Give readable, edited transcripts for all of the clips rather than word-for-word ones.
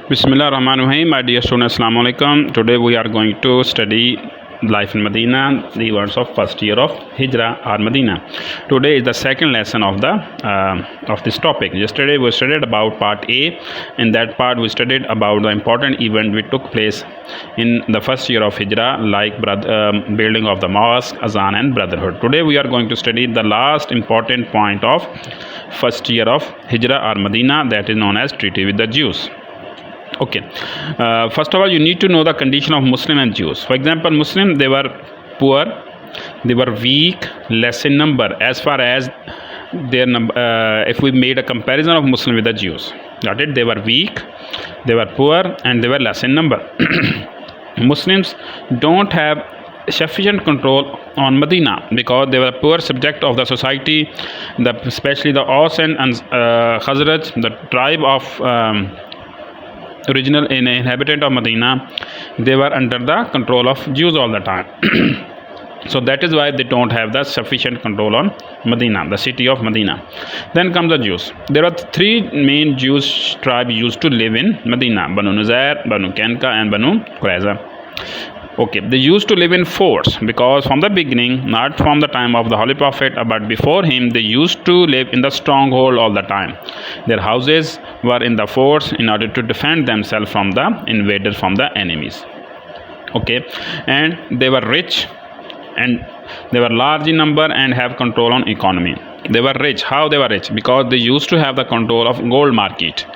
Bismillah Rahman Rahim, my dear students, Assalamu alaikum. Today we are going to study life in Medina, the events of first year of Hijrah or Medina. Today is the second lesson of this topic. Yesterday we studied about part A. In that part we studied about the important event which took place in the first year of Hijrah, like building of the mosque, azan and brotherhood. Today we are going to study the last important point of first year of Hijrah or Medina, that is known as treaty with the Jews. Okay, first of all you need to know the condition of Muslim and Jews. For example, Muslim, they were poor, they were weak, less in number as far as their number. If we made a comparison of Muslim with the Jews, got it? They were weak, they were poor and they were less in number. Muslims don't have sufficient control on Medina because they were a poor subject of the society, especially the Aus and Khazraj, the tribe of original inhabitant of Medina. They were under the control of Jews all the time. So that is why they don't have the sufficient control on Medina, the city of Medina. Then comes the Jews. There are three main Jewish tribes used to live in Medina: Banu Nuzair, Banu Kanka and Banu Qurayza. Okay, they used to live in forts because from the beginning, not from the time of the Holy Prophet, but before him, they used to live in the stronghold all the time. Their houses were in the forts in order to defend themselves from the invaders, from the enemies. Okay, and they were rich and they were large in number and have control on economy. They were rich. How they were rich? Because they used to have the control of gold market.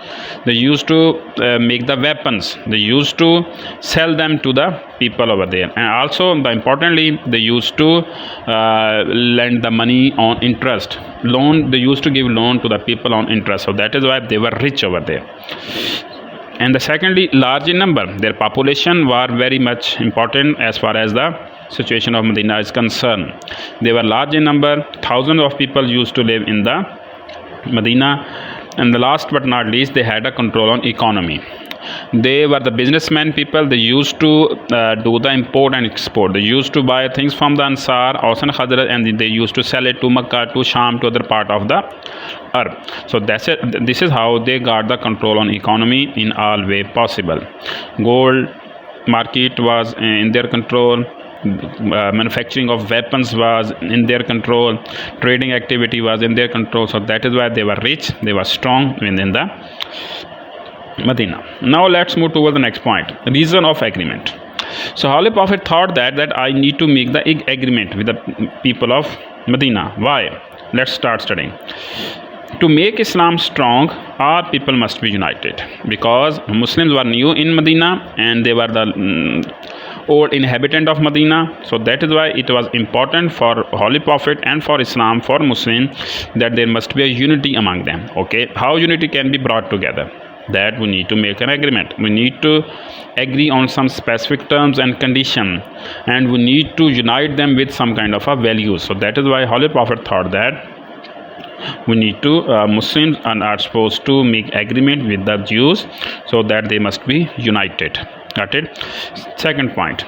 They used to make the weapons. They used to sell them to the people over there. And also, importantly, they used to lend the money on interest. Loan. They used to give loan to the people on interest. So that is why they were rich over there. And the secondly, large in number. Their population were very much important as far as the situation of Medina is concerned. They were large in number. Thousands of people used to live in the Medina. And the last but not least, they had a control on economy. They were the businessmen people. They used to do the import and export. They used to buy things from the Ansar, Aus and Khazraj, and they used to sell it to Makkah, to Sham, to other part of the earth. So that's it. This is how they got the control on economy in all way possible. Gold market was in their control. Manufacturing of weapons was in their control. Trading activity was in their control. So that is why they were rich, they were strong within the Medina. Now let's move toward the next point, reason of agreement. So Holy Prophet thought that I need to make the agreement with the people of Medina. Why? Let's start studying. To make Islam strong, our people must be united, because Muslims were new in Medina and they were the old inhabitant of Medina. So that is why it was important for Holy Prophet and for Islam, for Muslims, that there must be a unity among them. Okay, how unity can be brought together? That we need to make an agreement. We need to agree on some specific terms and conditions, and we need to unite them with some kind of a value. So that is why Holy Prophet thought that we need to Muslims are supposed to make agreement with the Jews so that they must be united. Got it? Second point,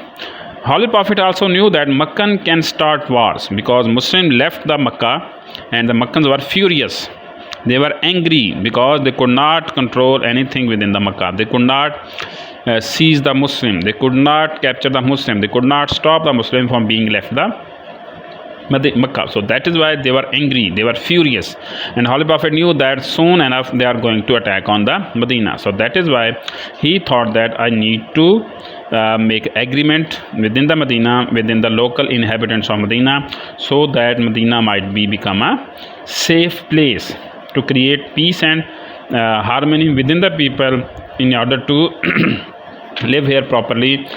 Holy Prophet also knew that Makkah can start wars, because Muslims left the Makkah and the Makkans were furious. They were angry because they could not control anything within the Makkah. They could not seize the Muslim. They could not capture the Muslim. They could not stop the Muslim from being left the Makkah. So that is why they were angry, they were furious, and Holy Prophet knew that soon enough they are going to attack on the Medina. So that is why he thought that I need to make agreement within the Medina, within the local inhabitants of Medina, so that Medina might become a safe place to create peace and harmony within the people. In order to live here properly,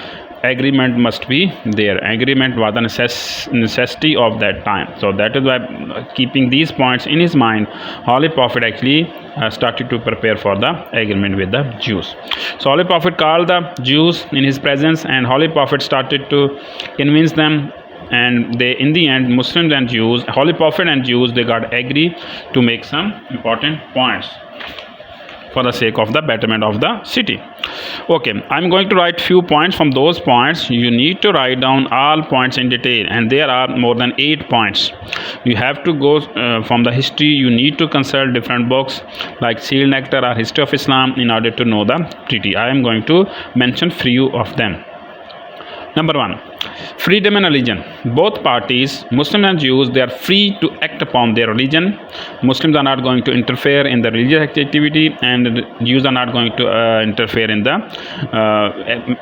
agreement must be there. Agreement was a necessity of that time. So that is why, keeping these points in his mind, Holy Prophet actually started to prepare for the agreement with the Jews. So Holy Prophet called the Jews in his presence, and Holy Prophet started to convince them, and they, in the end, Muslims and Jews, Holy Prophet and Jews, they got agree to make some important points. for the sake of the betterment of the city. Okay, I'm going to write few points. From those points you need to write down all points in detail, and there are more than 8 points. You have to go from the history. You need to consult different books like Seal Nectar or History of Islam in order to know the treaty. I am going to mention few of them. Number 1, freedom and religion. Both parties, Muslims and Jews, they are free to act upon their religion. Muslims are not going to interfere in the religious activity, and Jews are not going to interfere in the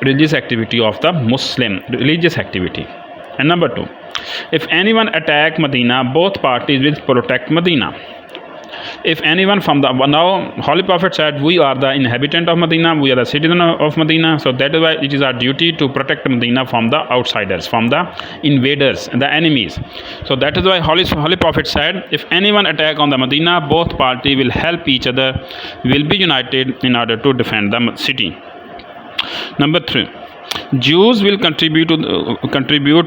religious activity of the Muslim religious activity. And number 2, if anyone attack Medina, both parties will protect Medina. If anyone from the, now Holy Prophet said, we are the inhabitant of Medina, we are the citizen of Medina, so that is why it is our duty to protect Medina from the outsiders, from the invaders, the enemies. So that is why Holy Prophet said, if anyone attack on the Medina, both parties will help each other, will be united in order to defend the city. Number 3, Jews will contribute to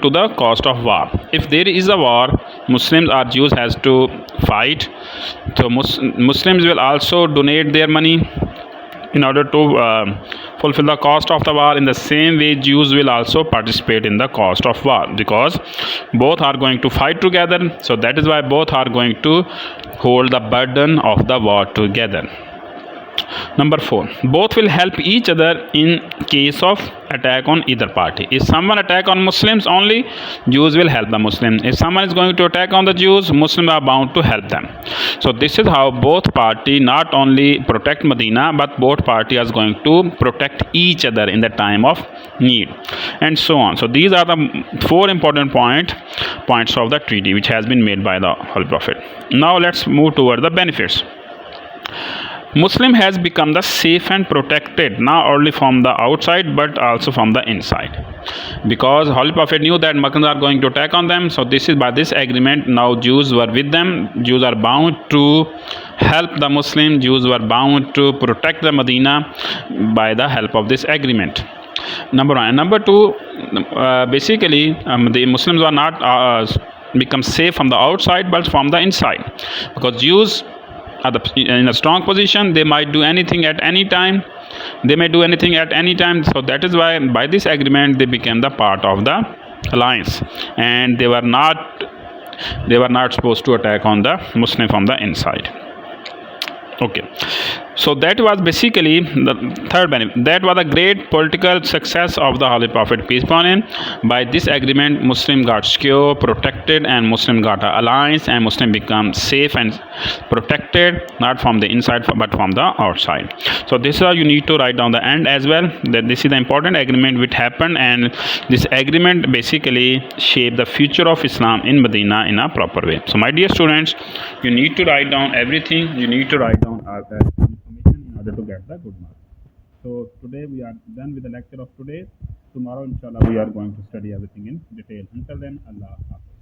the cost of war. If there is a war, Muslims or Jews has to fight. So Muslims will also donate their money in order to fulfill the cost of the war. In the same way, Jews will also participate in the cost of war, because both are going to fight together. So that is why both are going to hold the burden of the war together. Number 4, both will help each other in case of attack on either party. If someone attack on Muslims only, Jews will help the Muslims. If someone is going to attack on the Jews, Muslims are bound to help them. So this is how both party not only protect Medina, but both party are going to protect each other in the time of need, and so on. So these are the 4 important points of the treaty which has been made by the Holy Prophet. Now let's move toward the benefits. Muslim has become the safe and protected, not only from the outside but also from the inside, because Holy Prophet knew that Makkahs are going to attack on them. So this is by this agreement, now Jews were with them. Jews are bound to help the Muslim. Jews were bound to protect the Medina by the help of this agreement. Number 1. And number 2, basically the Muslims were not become safe from the outside but from the inside, because Jews are in a strong position. They might do anything at any time. So that is why by this agreement they became the part of the alliance, and they were not supposed to attack on the Muslim from the inside. Okay, so that was basically the third benefit. That was a great political success of the Holy Prophet, peace upon him. By this agreement, Muslim got secure, protected, and Muslim got an alliance, and Muslim become safe and protected, not from the inside but from the outside. So this is how you need to write down the end as well, that this is the important agreement which happened, and this agreement basically shaped the future of Islam in Medina in a proper way. So my dear students, you need to write down everything. You need to write down information in order to get the good marks. So today we are done with the lecture of today. Tomorrow inshallah we are going to study everything in detail. Until then, Allah Hafiz.